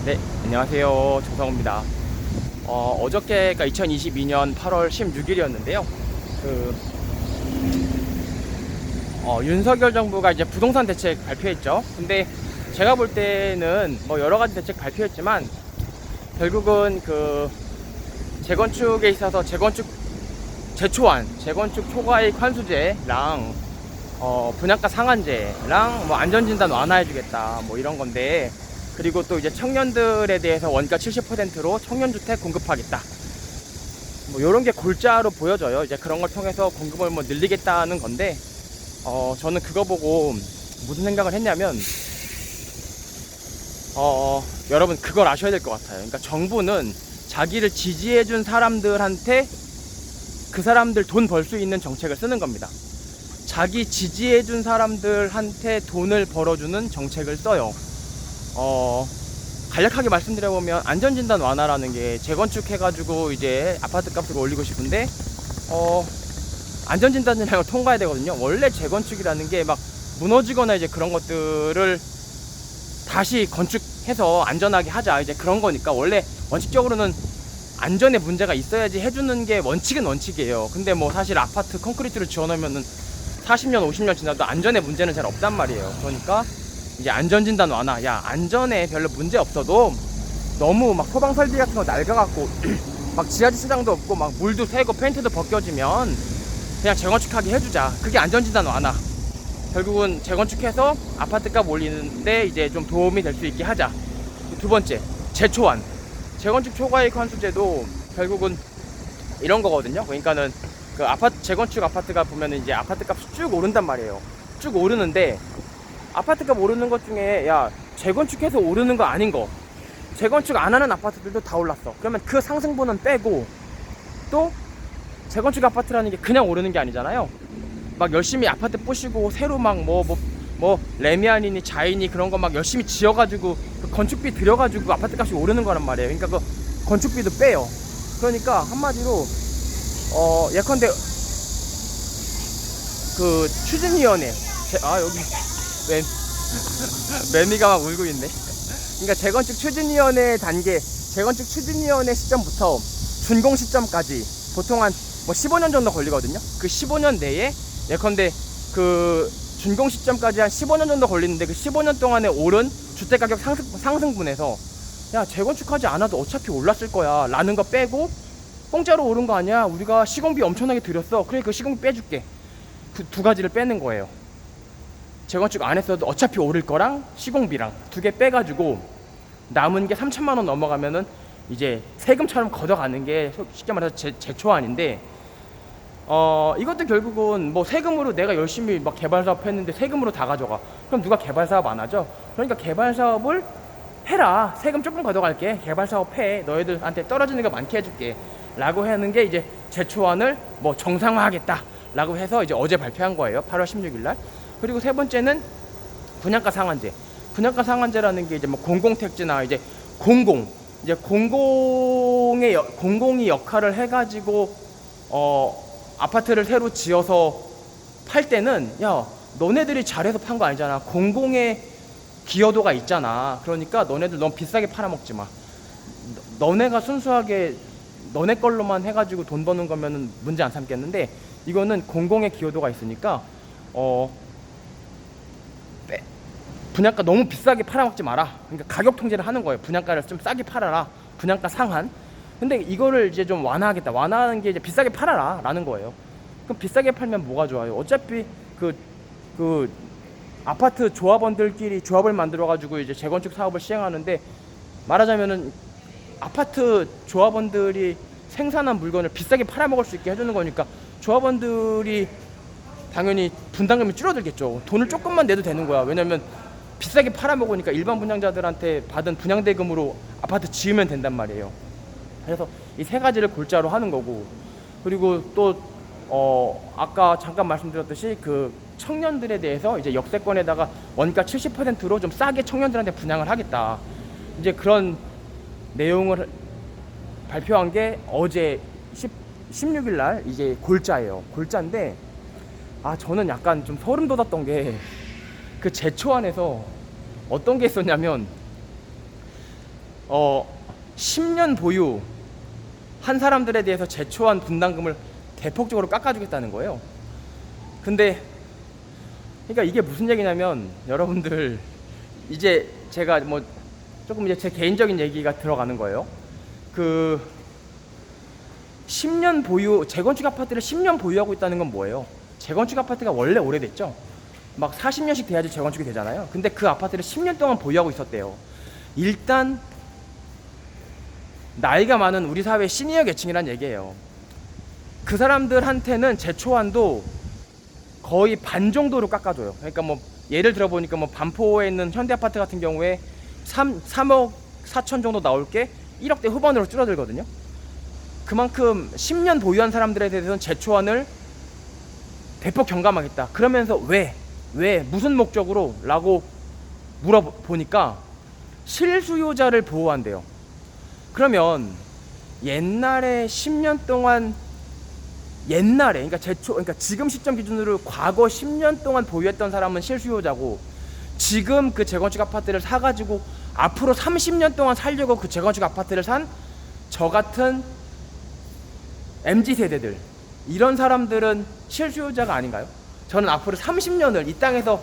네, 안녕하세요. 조성우입니다. 어저께가 2022년 8월 16일이었는데요. 윤석열 정부가 이제 부동산 대책 발표했죠. 근데 제가 볼 때는 뭐 여러 가지 대책 발표했지만 결국은 재건축에 있어서 재건축 초과이익 환수제랑 분양가 상한제랑 뭐 안전진단 완화해주겠다 뭐 이런 건데, 그리고 또 이제 청년들에 대해서 원가 70%로 청년주택 공급하겠다. 뭐 이런 게 골자로 보여져요. 이제 그런 걸 통해서 공급을 뭐 늘리겠다는 건데, 저는 그거 보고 무슨 생각을 했냐면, 여러분 그걸 아셔야 될 것 같아요. 그러니까 정부는 자기를 지지해준 사람들한테 그 사람들 돈 벌 수 있는 정책을 쓰는 겁니다. 자기 지지해준 사람들한테 돈을 벌어주는 정책을 써요. 간략하게 말씀드려보면 안전진단 완화라는 게 재건축해가지고 이제 아파트 값을 올리고 싶은데 안전진단이라는 걸 통과해야 되거든요. 원래 재건축이라는 게 막 무너지거나 이제 그런 것들을 다시 건축해서 안전하게 하자 이제 그런 거니까, 원래 원칙적으로는 안전에 문제가 있어야지 해주는 게 원칙은 원칙이에요. 근데 뭐 사실 아파트 콘크리트를 지어놓으면은 40년 50년 지나도 안전에 문제는 잘 없단 말이에요. 그러니까 이제 안전진단 완화, 야 안전에 별로 문제 없어도 너무 막 소방설비 같은 거 낡아갖고 막 지하주차장도 없고 막 물도 새고 페인트도 벗겨지면 그냥 재건축하게 해주자. 그게 안전진단 완화. 결국은 재건축해서 아파트값 올리는데 이제 좀 도움이 될 수 있게 하자. 두 번째, 재초안. 재건축 초과이익 환수제도 결국은 이런 거거든요. 그러니까는 그 재건축 아파트가 보면은 이제 아파트값이 쭉 오른단 말이에요. 쭉 오르는데 아파트값 오르는 것 중에 야 재건축해서 오르는 거 아닌 거, 재건축 안 하는 아파트들도 다 올랐어. 그러면 그 상승분은 빼고, 또 재건축 아파트라는 게 그냥 오르는 게 아니잖아요. 막 열심히 아파트 부시고 새로 막 뭐 레미안이니 자이니 그런 거 막 열심히 지어가지고 그 건축비 들여가지고 아파트 값이 오르는 거란 말이에요. 그러니까 그 건축비도 빼요. 그러니까 한마디로 예컨대 그 추진위원회 여기 매미가 막 울고 있네. 그러니까 재건축 추진위원회 시점부터 준공 시점까지 보통 한 뭐 15년 정도 걸리거든요. 그 15년 내에 예컨대 그 준공 시점까지 한 15년 정도 걸리는데, 그 15년 동안에 오른 주택가격 상승분에서 야 재건축하지 않아도 어차피 올랐을 거야 라는 거 빼고, 공짜로 오른 거 아니야, 우리가 시공비 엄청나게 들였어, 그래 그 시공비 빼줄게. 그 두 가지를 빼는 거예요. 재건축 안 했어도 어차피 오를 거랑 시공비랑 두 개 빼가지고 남은 게 3천만 원 넘어가면은 이제 세금처럼 걷어가는 게 쉽게 말해서 재초안인데, 이것도 결국은 뭐 세금으로 내가 열심히 막 개발 사업 했는데 세금으로 다 가져가. 그럼 누가 개발 사업 안 하죠? 그러니까 개발 사업을 해라. 세금 조금 걷어갈게. 개발 사업 해. 너희들한테 떨어지는 거 많게 해줄게. 라고 하는 게 이제 재초안을 뭐 정상화하겠다. 라고 해서 이제 어제 발표한 거예요. 8월 16일 날. 그리고 세 번째는 분양가 상한제. 분양가 상한제라는 게 이제 뭐 공공택지나 이제 공공이 역할을 해가지고 아파트를 새로 지어서 팔 때는 야 너네들이 잘해서 판 거 아니잖아. 공공의 기여도가 있잖아. 그러니까 너네들 너무 비싸게 팔아먹지 마. 너네가 순수하게 너네 걸로만 해가지고 돈 버는 거면은 문제 안 삼겠는데, 이거는 공공의 기여도가 있으니까 분양가 너무 비싸게 팔아먹지 마라. 그러니까 가격 통제를 하는 거예요. 분양가를 좀 싸게 팔아라. 분양가 상한. 근데 이거를 이제 좀 완화하겠다. 완화하는 게 이제 비싸게 팔아라 라는 거예요. 그럼 비싸게 팔면 뭐가 좋아요? 어차피 그 아파트 조합원들끼리 조합을 만들어 가지고 이제 재건축 사업을 시행하는데, 말하자면은 아파트 조합원들이 생산한 물건을 비싸게 팔아먹을 수 있게 해주는 거니까 조합원들이 당연히 분담금이 줄어들겠죠. 돈을 조금만 내도 되는 거야. 왜냐면 비싸게 팔아먹으니까 일반 분양자들한테 받은 분양대금으로 아파트 지으면 된단 말이에요. 그래서 이 세 가지를 골자로 하는 거고, 그리고 또 아까 잠깐 말씀드렸듯이 그 청년들에 대해서 이제 역세권에다가 원가 70%로 좀 싸게 청년들한테 분양을 하겠다. 이제 그런 내용을 발표한 게 어제 16일 날 이게 골자예요. 골자인데 저는 약간 좀 소름 돋았던 게 그 재초안에서 어떤 게 있었냐면 10년 보유 한 사람들에 대해서 제초한 분담금을 대폭적으로 깎아주겠다는 거예요. 근데 그러니까 이게 무슨 얘기냐면, 여러분들 이제 제가 뭐 조금 이제 제 개인적인 얘기가 들어가는 거예요. 그 10년 보유, 재건축 아파트를 10년 보유하고 있다는 건 뭐예요? 재건축 아파트가 원래 오래됐죠. 막 40년씩 돼야지 재건축이 되잖아요. 근데 그 아파트를 10년 동안 보유하고 있었대요. 일단 나이가 많은 우리 사회 시니어 계층이란 얘기예요. 그 사람들한테는 제초안도 거의 반 정도로 깎아줘요. 그러니까 뭐 예를 들어 보니까 뭐 반포에 있는 현대아파트 같은 경우에 3억 4천 정도 나올 게 1억대 후반으로 줄어들거든요. 그만큼 10년 보유한 사람들에 대해서는 제초안을 대폭 경감하겠다. 그러면서 왜 무슨 목적으로? 라고 물어보니까 실수요자를 보호한대요. 그러면 옛날에 10년 동안, 옛날에 그러니까 지금 시점 기준으로 과거 10년 동안 보유했던 사람은 실수요자고, 지금 그 재건축 아파트를 사가지고 앞으로 30년 동안 살려고 그 재건축 아파트를 산 저 같은 MZ 세대들, 이런 사람들은 실수요자가 아닌가요? 저는 앞으로 30년을 이 땅에서,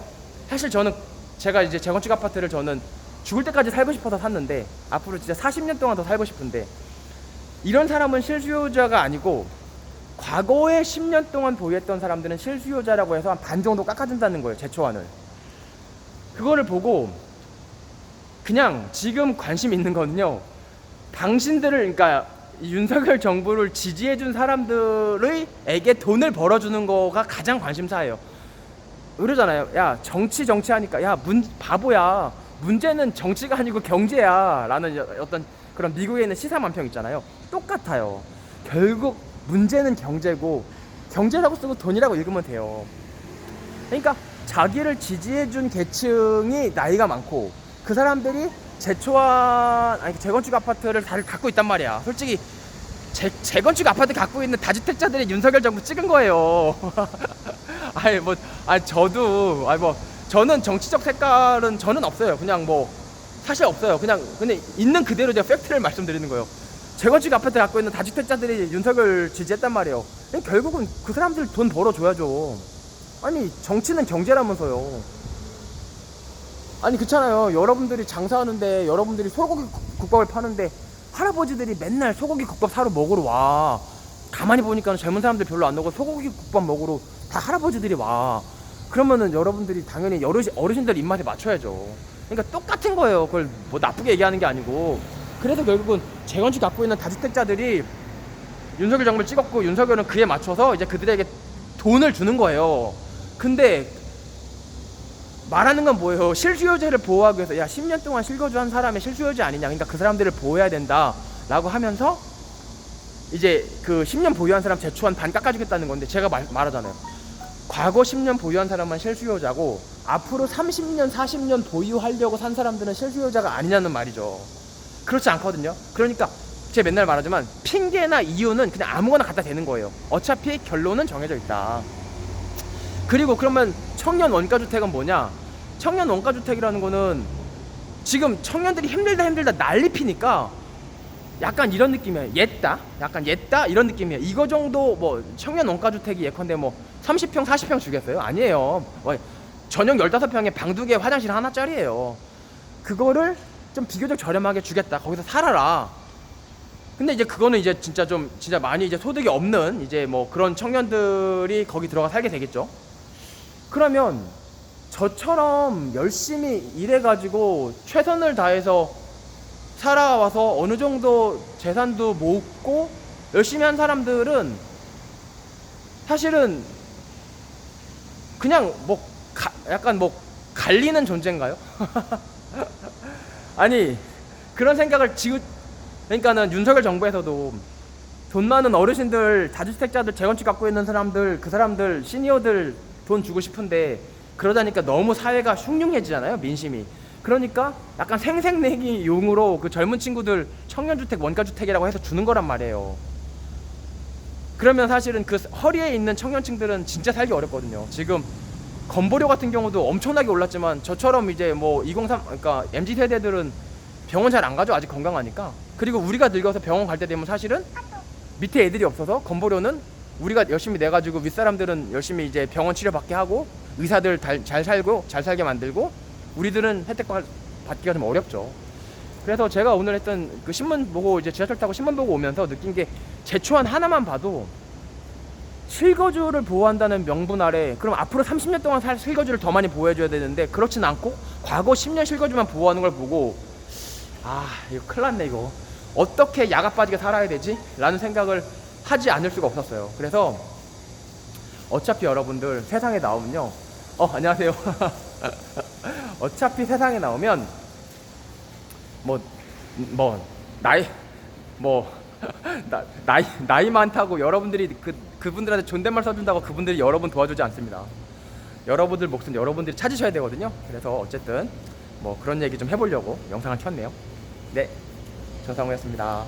사실 저는 제가 이제 재건축 아파트를 저는 죽을 때까지 살고 싶어서 샀는데 앞으로 진짜 40년 동안 더 살고 싶은데, 이런 사람은 실수요자가 아니고 과거에 10년 동안 보유했던 사람들은 실수요자라고 해서 한 반 정도 깎아준다는 거예요, 제초안을. 그거를 보고 그냥 지금 관심 있는 거는요, 당신들을, 그러니까 윤석열 정부를 지지해준 사람들에게 돈을 벌어주는 거가 가장 관심사예요. 그러잖아요. 야, 정치 하니까, 야, 바보야, 문제는 정치가 아니고 경제야 라는 어떤 그런 미국에 있는 시사만평 있잖아요. 똑같아요. 결국 문제는 경제고, 경제라고 쓰고 돈이라고 읽으면 돼요. 그러니까 자기를 지지해준 계층이 나이가 많고, 그 사람들이 재건축 아파트를 다 갖고 있단 말이야. 솔직히 재건축 아파트 갖고 있는 다주택자들이 윤석열 정부 찍은 거예요. 저는 정치적 색깔은 저는 없어요. 그냥 뭐 사실 없어요. 근데 있는 그대로 제가 팩트를 말씀드리는 거예요. 재건축 아파트 갖고 있는 다주택자들이 윤석열 지지했단 말이에요. 결국은 그 사람들 돈 벌어줘야죠. 아니, 정치는 경제라면서요. 아니, 그렇잖아요. 여러분들이 장사하는데, 여러분들이 소고기 국밥을 파는데 할아버지들이 맨날 소고기 국밥 사러 먹으러 와. 가만히 보니까 젊은 사람들 별로 안 오고 소고기 국밥 먹으러 다 할아버지들이 와. 그러면은 여러분들이 당연히 어르신들 입맛에 맞춰야죠. 그러니까 똑같은 거예요. 그걸 뭐 나쁘게 얘기하는 게 아니고. 그래서 결국은 재건축 갖고 있는 다주택자들이 윤석열 정부를 찍었고, 윤석열은 그에 맞춰서 이제 그들에게 돈을 주는 거예요. 근데 말하는 건 뭐예요? 실수요자를 보호하기 위해서, 야, 10년 동안 실거주한 사람이 실수요자 아니냐, 그러니까 그 사람들을 보호해야 된다 라고 하면서 이제 그 10년 보유한 사람 제초한 반 깎아주겠다는 건데, 제가 말하잖아요. 과거 10년 보유한 사람만 실수요자고 앞으로 30년 40년 보유하려고 산 사람들은 실수요자가 아니냐는 말이죠. 그렇지 않거든요. 그러니까 제가 맨날 말하지만 핑계나 이유는 그냥 아무거나 갖다 대는 거예요. 어차피 결론은 정해져 있다. 그리고 그러면 청년 원가주택은 뭐냐? 청년 원가주택이라는 거는 지금 청년들이 힘들다 난리 피니까 약간 이런 느낌이에요. 약간 이런 느낌이에요. 이거 정도 뭐 청년 원가주택이 예컨대 뭐 30평 40평 주겠어요? 아니에요. 전용 15평에 방 2개 화장실 하나짜리예요. 그거를 좀 비교적 저렴하게 주겠다. 거기서 살아라. 근데 이제 그거는 이제 진짜 많이 이제 소득이 없는 이제 뭐 그런 청년들이 거기 들어가 살게 되겠죠. 그러면 저처럼 열심히 일해가지고 최선을 다해서 살아와서 어느 정도 재산도 모으고 열심히 한 사람들은 사실은 그냥 뭐 약간 뭐 갈리는 존재인가요? 아니, 그런 생각을 그러니까는 윤석열 정부에서도 돈 많은 어르신들, 다주택자들, 재건축 갖고 있는 사람들, 그 사람들, 시니어들 돈 주고 싶은데, 그러다니까 너무 사회가 흉흉해지잖아요, 민심이. 그러니까 약간 생색내기 용으로 그 젊은 친구들 청년주택, 원가주택이라고 해서 주는 거란 말이에요. 그러면 사실은 그 허리에 있는 청년층들은 진짜 살기 어렵거든요. 지금 건보료 같은 경우도 엄청나게 올랐지만 저처럼 이제 뭐 2030, 그러니까 MZ 세대들은 병원 잘 안 가죠. 아직 건강하니까. 그리고 우리가 늙어서 병원 갈 때 되면 사실은 밑에 애들이 없어서 건보료는 우리가 열심히 내가지고 윗사람들은 열심히 이제 병원 치료받게 하고 의사들 잘 살고 잘 살게 만들고 우리들은 혜택 받기가 좀 어렵죠. 그래서 제가 오늘 했던 그 신문 보고 이제 지하철 타고 신문 보고 오면서 느낀 게 제초안 하나만 봐도 실거주를 보호한다는 명분 아래 그럼 앞으로 30년 동안 살 실거주를 더 많이 보호해줘야 되는데 그렇진 않고 과거 10년 실거주만 보호하는 걸 보고 아 이거 큰일 났네. 이거 어떻게 야가 빠지게 살아야 되지? 라는 생각을 하지 않을 수가 없었어요. 그래서 어차피 여러분들 세상에 나오면요 안녕하세요. 어차피 세상에 나오면 나이 많다고 여러분들이 그분들한테 존댓말 써준다고 그분들이 여러분 도와주지 않습니다. 여러분들 몫은 여러분들이 찾으셔야 되거든요. 그래서 어쨌든 뭐 그런 얘기 좀 해보려고 영상을 켰네요. 네, 정상우였습니다.